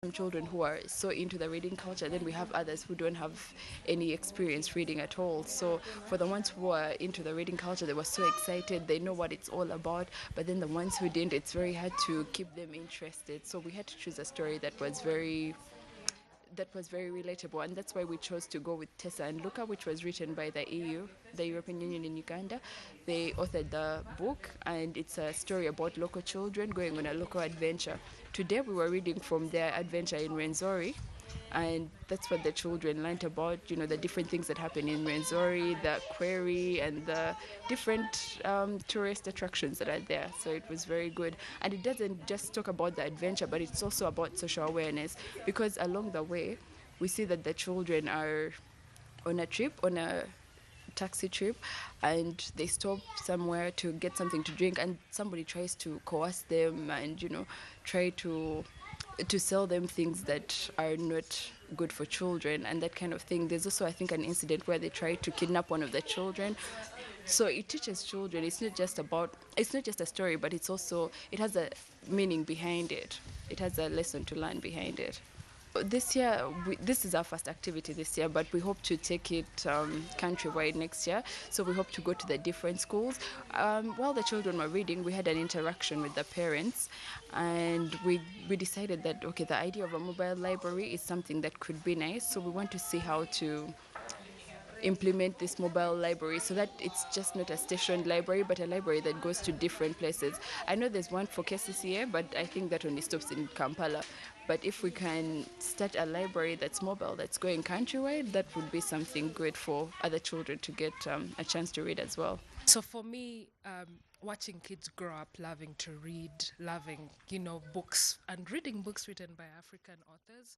some children who are so into the reading culture, then we have others who don't have any experience reading at all. So for the ones who are into the reading culture, they were so excited, they know what it's all about. But then the ones who didn't, it's very hard to keep them interested. So we had to choose a story that was very relatable, and that's why we chose to go with Tessa and Luca, which was written by the EU, the European Union in Uganda. They authored the book, and it's a story about local children going on a local adventure. Today we were reading from their adventure in Rwenzori, and that's what the children learned about, the different things that happen in Rwenzori, the quarry, and the different tourist attractions that are there. So it was very good. And it doesn't just talk about the adventure, but it's also about social awareness, because along the way, we see that the children are on a taxi trip, and they stop somewhere to get something to drink, and somebody tries to coerce them and try to sell them things that are not good for children and that kind of thing. There's also, I think, an incident where they try to kidnap one of the children. So it teaches children. It's not just a story, but it has a meaning behind it. It has a lesson to learn behind it. This year, this is our first activity this year, but we hope to take it countrywide next year. So we hope to go to the different schools. While the children were reading, we had an interaction with the parents, and we decided that, okay, the idea of a mobile library is something that could be nice. So we want to see how to implement this mobile library so that it's just not a stationed library, but a library that goes to different places. I know there's one for KCCA, but I think that only stops in Kampala. But if we can start a library that's mobile, that's going countrywide, that would be something good for other children to get a chance to read as well. So for me, watching kids grow up loving to read, loving, books and reading books written by African authors